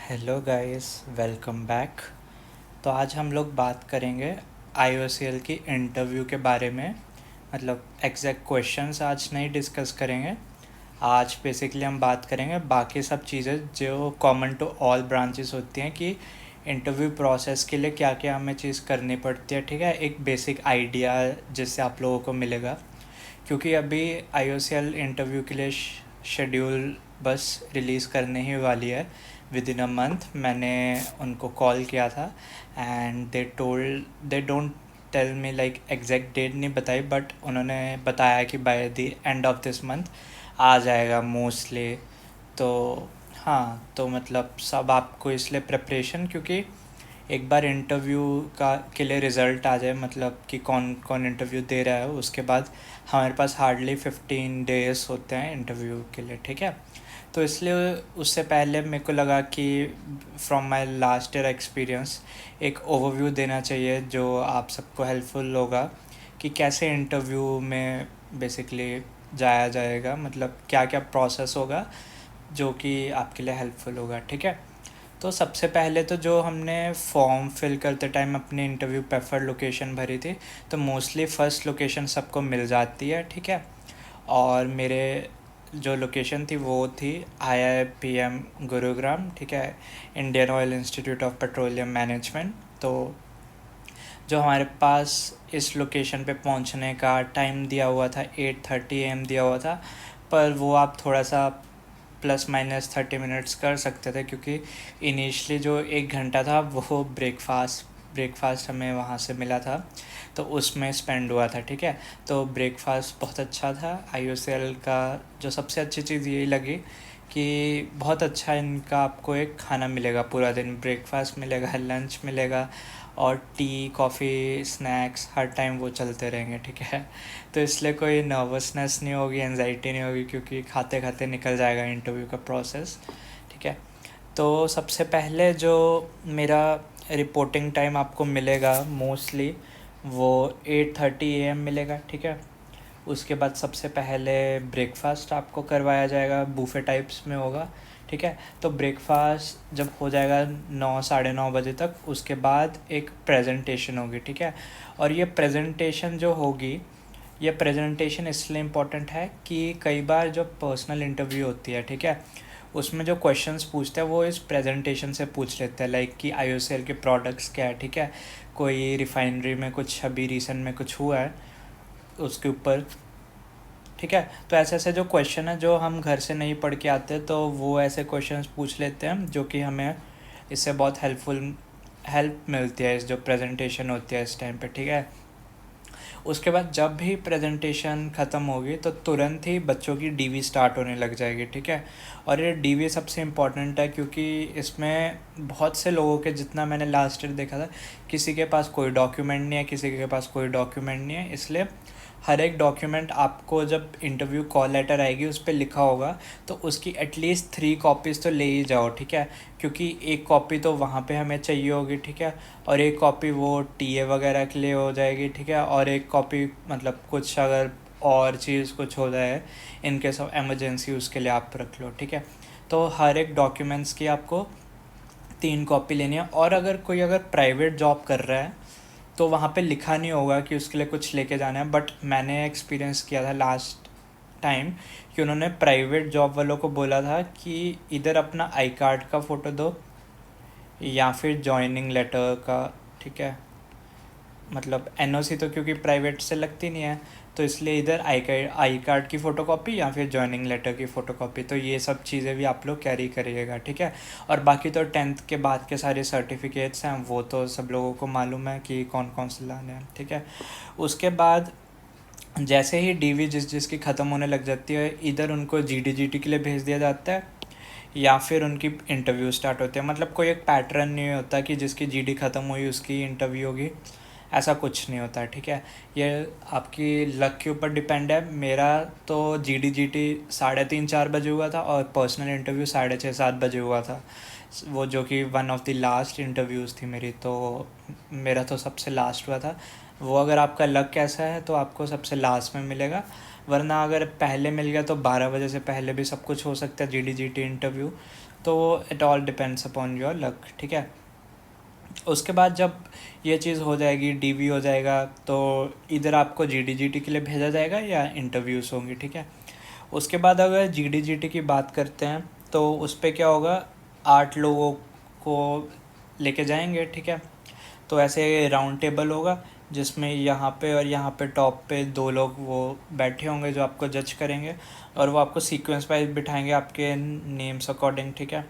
Hello guys, welcome back. तो आज हम लोग बात करेंगे IOCL की इंटरव्यू के बारे में। मतलब एग्जैक्ट क्वेश्चंस आज नहीं डिस्कस करेंगे। आज बेसिकली हम बात करेंगे बाकी सब चीज़ें जो कॉमन टू ऑल ब्रांचेस होती हैं कि इंटरव्यू प्रोसेस के लिए क्या क्या हमें चीज़ करनी पड़ती है। ठीक है, एक बेसिक आइडिया जिससे आप लोगों को मिलेगा, क्योंकि अभी IOCL इंटरव्यू के लिए शेड्यूल बस रिलीज़ करने ही वाली है विद इन अ मंथ। मैंने उनको कॉल किया था and they don't tell me like exact date नहीं बताई, बट उन्होंने बताया कि by the end of this month आ जाएगा मोस्टली। तो हाँ, तो मतलब सब आपको इसलिए प्रिपरेशन, क्योंकि एक बार इंटरव्यू का के लिए रिज़ल्ट आ जाए, मतलब कि कौन कौन इंटरव्यू दे रहा है, उसके बाद हमारे पास हार्डली 15 डेज़ होते हैं इंटरव्यू के लिए। ठीक है, तो इसलिए उससे पहले मेरे को लगा कि from my last year experience एक ओवरव्यू देना चाहिए जो आप सबको हेल्पफुल होगा कि कैसे इंटरव्यू में बेसिकली जाया जाएगा, मतलब क्या क्या प्रोसेस होगा जो कि आपके लिए हेल्पफुल होगा। ठीक है, तो सबसे पहले तो जो हमने फॉर्म फिल करते टाइम अपनी इंटरव्यू प्रेफर्ड लोकेशन भरी थी, तो मोस्टली फ़र्स्ट लोकेशन सबको मिल जाती है। ठीक है, और मेरे जो लोकेशन थी वो थी IIPM गुरुग्राम। ठीक है, Indian oil institute of petroleum management. तो जो हमारे पास इस लोकेशन पे पहुंचने का टाइम दिया हुआ था 8:30 AM दिया हुआ था, पर वो आप थोड़ा सा +- 30 मिनट्स कर सकते थे, क्योंकि इनिशियली जो 1 घंटा था वो ब्रेकफास्ट हमें वहाँ से मिला था, तो उसमें स्पेंड हुआ था। ठीक है, तो ब्रेकफास्ट बहुत अच्छा था। IOCL का जो सबसे अच्छी चीज़ यही लगी कि बहुत अच्छा इनका आपको एक खाना मिलेगा, पूरा दिन ब्रेकफास्ट मिलेगा, लंच मिलेगा, और टी कॉफ़ी स्नैक्स हर टाइम वो चलते रहेंगे। ठीक है, तो इसलिए कोई नर्वसनेस नहीं होगी, एनजाइटी नहीं होगी, क्योंकि खाते खाते निकल जाएगा इंटरव्यू का प्रोसेस। ठीक है, तो सबसे पहले जो मेरा रिपोर्टिंग टाइम आपको मिलेगा मोस्टली वो 8:30 AM मिलेगा। ठीक है, उसके बाद सबसे पहले ब्रेकफास्ट आपको करवाया जाएगा, बूफे टाइप्स में होगा। ठीक है, तो ब्रेकफास्ट जब हो जाएगा 9 साढ़े 9 बजे तक, उसके बाद एक प्रेजेंटेशन होगी। ठीक है, और ये प्रेजेंटेशन जो होगी, ये प्रेजेंटेशन इसलिए इम्पोर्टेंट है कि कई बार जो पर्सनल इंटरव्यू होती है, ठीक है, उसमें जो क्वेश्चंस पूछते हैं वो इस प्रेजेंटेशन से पूछ लेते हैं, लाइक कि IOCL के प्रोडक्ट्स क्या है। ठीक है, कोई रिफाइनरी में कुछ अभी रिसेंट में कुछ हुआ है उसके ऊपर। ठीक है, तो ऐसे ऐसे जो क्वेश्चन है जो हम घर से नहीं पढ़ के आते, तो वो ऐसे क्वेश्चंस पूछ लेते हैं जो कि हमें इससे बहुत हेल्प मिलती है इस जो प्रेजेंटेशन होती है इस टाइम पे। ठीक है, उसके बाद जब भी प्रेजेंटेशन ख़त्म होगी तो तुरंत ही बच्चों की DV स्टार्ट होने लग जाएगी। ठीक है, और ये DV सबसे इम्पॉर्टेंट है, क्योंकि इसमें बहुत से लोगों के, जितना मैंने लास्ट ईयर देखा था, किसी के पास कोई डॉक्यूमेंट नहीं है, किसी के पास कोई डॉक्यूमेंट नहीं है। इसलिए हर एक डॉक्यूमेंट आपको जब इंटरव्यू कॉल लेटर आएगी उस पर लिखा होगा, तो उसकी एटलीस्ट 3 कॉपीज़ तो ले ही जाओ। ठीक है, क्योंकि एक कॉपी तो वहाँ पे हमें चाहिए होगी। ठीक है, और एक कॉपी वो TA वगैरह के लिए हो जाएगी। ठीक है, और एक कॉपी मतलब कुछ अगर और चीज़ कुछ हो जाए इन केस ऑफ एमरजेंसी, उसके लिए आप रख लो। ठीक है, तो हर एक डॉक्यूमेंट्स की आपको 3 कॉपी लेनी है। और अगर प्राइवेट जॉब कर रहा है तो वहाँ पे लिखा नहीं होगा कि उसके लिए कुछ लेके जाना है, बट मैंने एक्सपीरियंस किया था लास्ट टाइम कि उन्होंने प्राइवेट जॉब वालों को बोला था कि इधर अपना आई कार्ड का फ़ोटो दो या फिर जॉइनिंग लेटर का। ठीक है, मतलब NOC तो क्योंकि प्राइवेट से लगती नहीं है, तो इसलिए इधर आई कार्ड की फ़ोटोकॉपी या फिर जॉइनिंग लेटर की फ़ोटोकॉपी, तो ये सब चीज़ें भी आप लोग कैरी करिएगा। ठीक है, और बाकी तो 10th के बाद के सारे सर्टिफिकेट्स हैं वो तो सब लोगों को मालूम है कि कौन कौन से लाने हैं। ठीक है, उसके बाद जैसे ही DV जिसकी ख़त्म होने लग जाती है, इधर उनको GD के लिए भेज दिया जाता है या फिर उनकी इंटरव्यू स्टार्ट होती है। मतलब कोई एक पैटर्न नहीं होता कि जिसकी GD ख़त्म हुई उसकी इंटरव्यू होगी, ऐसा कुछ नहीं होता है। ठीक है, ये आपकी लक के ऊपर डिपेंड है। मेरा तो GT 3:30-4 बजे हुआ था, और पर्सनल इंटरव्यू 6:30-7 बजे हुआ था, वो जो कि one of the last interviews थी मेरी। तो मेरा तो सबसे लास्ट हुआ था। वो अगर आपका लक कैसा है तो आपको सबसे लास्ट में मिलेगा, वरना अगर पहले मिल गया तो 12 बजे से पहले भी सब कुछ हो सकता है GT इंटरव्यू। तो it all depends upon your luck, ठीक है। उसके बाद जब ये चीज़ हो जाएगी, डीवी हो जाएगा, तो इधर आपको जीडी के लिए भेजा जाएगा या इंटरव्यूज़ होंगी, ठीक है। उसके बाद अगर जीडी की बात करते हैं तो उस पर क्या होगा, 8 लोगों को लेके जाएंगे, ठीक है। तो ऐसे राउंड टेबल होगा जिसमें यहाँ पे और यहाँ पे टॉप पे 2 लोग वो बैठे होंगे जो आपको जज करेंगे, और वो आपको सीक्वेंस वाइज बिठाएंगे आपके नेम्स अकॉर्डिंग, ठीक है।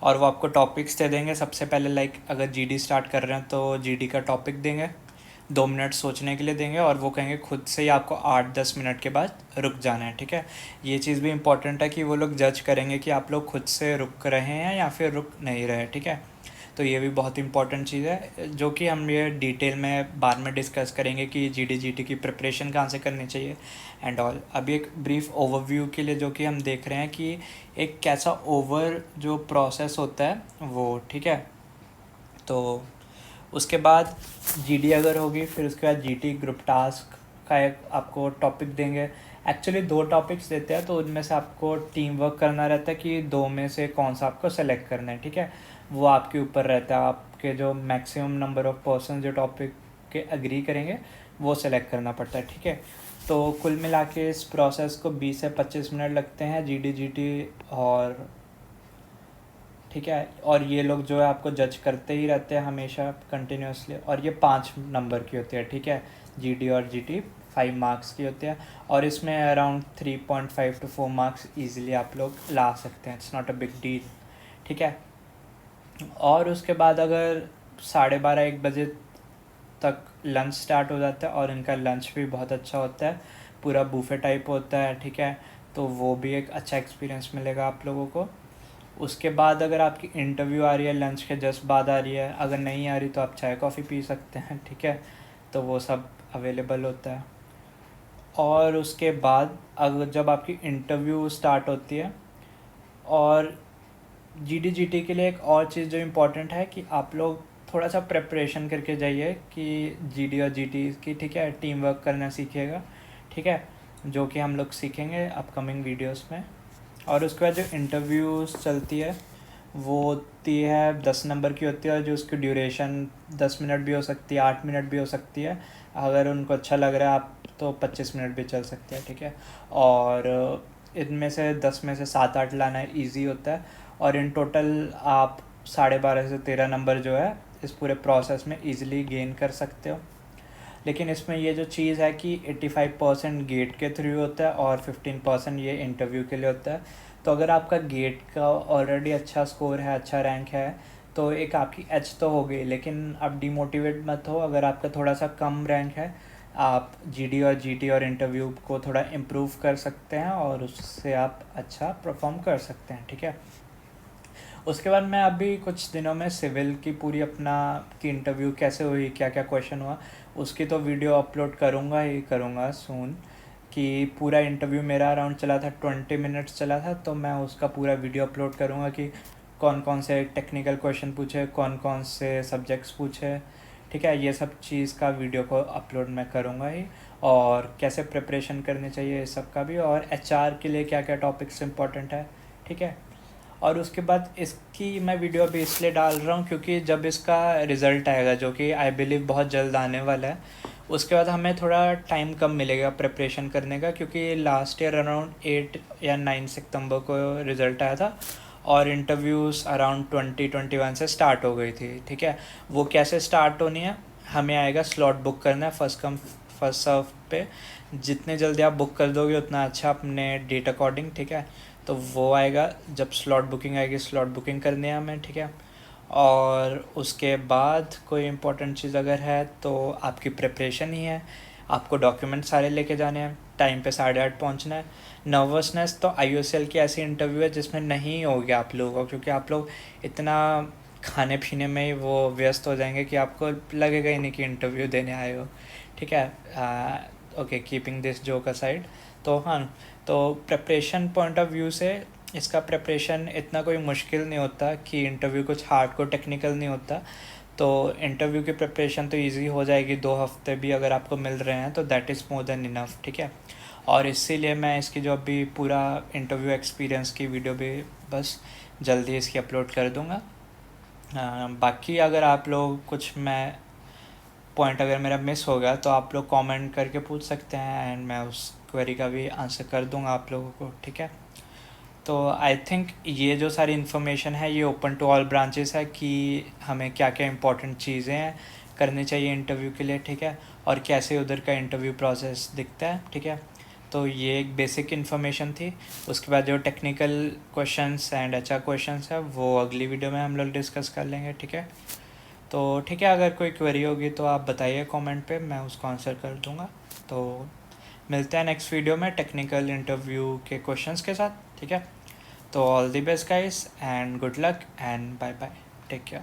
और वो आपको टॉपिक्स दे देंगे सबसे पहले, लाइक अगर जीडी स्टार्ट कर रहे हैं तो जीडी का टॉपिक देंगे, 2 मिनट सोचने के लिए देंगे, और वो कहेंगे खुद से ही आपको 8-10 मिनट के बाद रुक जाना है, ठीक है। ये चीज़ भी इम्पॉर्टेंट है कि वो लोग जज करेंगे कि आप लोग खुद से रुक रहे हैं या फिर रुक नहीं रहे, ठीक है। तो ये भी बहुत इंपॉर्टेंट चीज़ है जो कि हम ये डिटेल में बाद में डिस्कस करेंगे कि जीडी की प्रिपरेशन कहाँ से करनी चाहिए एंड ऑल। अभी एक ब्रीफ ओवरव्यू के लिए जो कि हम देख रहे हैं कि एक कैसा ओवर जो प्रोसेस होता है वो, ठीक है। तो उसके बाद जीडी अगर होगी, फिर उसके बाद जीटी ग्रुप टास्क का एक आपको टॉपिक देंगे। एक्चुअली 2 टॉपिक्स देते हैं, तो उनमें से आपको टीम वर्क करना रहता है कि 2 में से कौन सा आपको सेलेक्ट करना है, ठीक है। वो आपके ऊपर रहता है, आपके जो मैक्सिमम नंबर ऑफ़ पर्सन जो टॉपिक के अग्री करेंगे वो सेलेक्ट करना पड़ता है, ठीक है। तो कुल मिला के इस प्रोसेस को 20 से 25 मिनट लगते हैं जीडी और, ठीक है। और ये लोग जो है आपको जज करते ही रहते हैं हमेशा कंटिन्यूसली, और ये 5 नंबर की होती है, ठीक है। जीडी और जीटी 5 मार्क्स की होती है, और इसमें अराउंड 3.5 to 4 मार्क्स ईजिली आप लोग ला सकते हैं, it's not a big deal, ठीक है। और उसके बाद अगर 12:30-1 बजे तक लंच स्टार्ट हो जाता है, और इनका लंच भी बहुत अच्छा होता है, पूरा बूफे टाइप होता है, ठीक है। तो वो भी एक अच्छा एक्सपीरियंस मिलेगा आप लोगों को। उसके बाद अगर आपकी इंटरव्यू आ रही है लंच के जस्ट बाद आ रही है, अगर नहीं आ रही तो आप चाय कॉफ़ी पी सकते हैं, ठीक है। तो वो सब अवेलेबल होता है। और उसके बाद अगर जब आपकी इंटरव्यू स्टार्ट होती है, और जीटी के लिए एक और चीज़ जो इम्पोर्टेंट है कि आप लोग थोड़ा सा प्रिपरेशन करके जाइए कि जीडी और जीटी की, ठीक है, टीम वर्क करना सीखिएगा, ठीक है, जो कि हम लोग सीखेंगे अपकमिंग वीडियोस में। और उसके बाद जो इंटरव्यूज़ चलती है वो होती है 10 नंबर की होती है, और जो उसकी ड्यूरेशन 10 मिनट भी हो सकती है, 8 मिनट भी हो सकती है, अगर उनको अच्छा लग रहा है आप तो 25 मिनट भी चल सकते हैं, ठीक है। और इनमें से 10 में से 7-8 लाना ईजी होता है, और इन टोटल आप 12.5 से 13 नंबर जो है इस पूरे प्रोसेस में ईज़िली गेन कर सकते हो। लेकिन इसमें ये जो चीज़ है कि 85% गेट के थ्रू होता है और 15% ये इंटरव्यू के लिए होता है। तो अगर आपका गेट का ऑलरेडी अच्छा स्कोर है, अच्छा रैंक है, तो एक आपकी एच तो हो गई, लेकिन आप डिमोटिवेट मत हो। अगर आपका थोड़ा सा कम रैंक है, आप जीडी और जीटी और इंटरव्यू को थोड़ा इम्प्रूव कर सकते हैं, और उससे आप अच्छा परफॉर्म कर सकते हैं, ठीक है। उसके बाद मैं अभी कुछ दिनों में सिविल की पूरी अपना की इंटरव्यू कैसे हुई, क्या क्या क्वेश्चन हुआ, उसकी तो वीडियो अपलोड करूँगा ही करूँगा सून। कि पूरा इंटरव्यू मेरा अराउंड चला था 20 मिनट्स चला था, तो मैं उसका पूरा वीडियो अपलोड करूँगा कि कौन कौन से टेक्निकल क्वेश्चन पूछे, कौन कौन से सब्जेक्ट्स पूछे, ठीक है। ये सब चीज़ का वीडियो को अपलोड मैं करूँगा ही, और कैसे प्रिपरेशन करनी चाहिए इस सब का भी, और एचआर के लिए क्या क्या टॉपिक्स इंपॉर्टेंट है, ठीक है। और उसके बाद इसकी मैं वीडियो अभी इसलिए डाल रहा हूँ क्योंकि जब इसका रिज़ल्ट आएगा, जो कि आई बिलीव बहुत जल्द आने वाला है, उसके बाद हमें थोड़ा टाइम कम मिलेगा प्रिपरेशन करने का, क्योंकि लास्ट ईयर अराउंड 8 या 9 सितंबर को रिज़ल्ट आया था, और इंटरव्यूज़ अराउंड 2021 से स्टार्ट हो गई थी, ठीक है। वो कैसे स्टार्ट होनी है, हमें आएगा स्लॉट बुक करना है, फर्स्ट कम फर्स्ट सर्व पे। जितने जल्दी आप बुक कर दोगे उतना अच्छा अपने डेट अकॉर्डिंग, ठीक है। तो वो आएगा जब स्लॉट बुकिंग आएगी, स्लॉट बुकिंग करनी है हमें, ठीक है। और उसके बाद कोई इम्पोर्टेंट चीज़ अगर है तो आपकी प्रिपरेशन ही है, आपको डॉक्यूमेंट सारे लेके जाने हैं, टाइम पे 8:30 पहुंचना है। नर्वसनेस तो IOCL की ऐसी इंटरव्यू है जिसमें नहीं होगी आप लोगों को, क्योंकि आप लोग इतना खाने पीने में ही वो व्यस्त हो जाएंगे कि आपको लगेगा ही नहीं कि इंटरव्यू देने आए हो, ठीक है। Okay, keeping this joke aside, तो हाँ, तो प्रिपरेशन पॉइंट ऑफ व्यू से इसका प्रिपरेशन इतना कोई मुश्किल नहीं होता कि इंटरव्यू कुछ हार्ड को टेक्निकल नहीं होता। तो इंटरव्यू की प्रिपरेशन तो इजी हो जाएगी, 2 हफ्ते भी अगर आपको मिल रहे हैं तो that is more than enough, ठीक है। और इसीलिए मैं इसकी जो अभी पूरा इंटरव्यू एक्सपीरियंस की वीडियो भी बस जल्दी इसकी अपलोड कर दूँगा। बाकी अगर आप लोग कुछ मैं पॉइंट अगर मेरा मिस हो गया तो आप लोग कमेंट करके पूछ सकते हैं एंड मैं उस क्वेरी का भी आंसर कर दूंगा आप लोगों को, ठीक है। तो आई थिंक ये जो सारी इन्फॉर्मेशन है ये ओपन टू ऑल ब्रांचेस है कि हमें क्या क्या इंपॉर्टेंट चीज़ें हैं करनी चाहिए इंटरव्यू के लिए, ठीक है, और कैसे उधर का इंटरव्यू प्रोसेस दिखता है, ठीक है। तो ये एक बेसिक इन्फॉर्मेशन थी। उसके बाद जो टेक्निकल क्वेश्चंस एंड अच्छा क्वेश्चंस है वो अगली वीडियो में हम लोग डिस्कस कर लेंगे, ठीक है। तो ठीक है, अगर कोई क्वेरी होगी तो आप बताइए कमेंट पे, मैं उसको आंसर कर दूंगा। तो मिलते हैं नेक्स्ट वीडियो में टेक्निकल इंटरव्यू के क्वेश्चंस के साथ, ठीक है। तो all the best guys and good luck and bye bye, take care.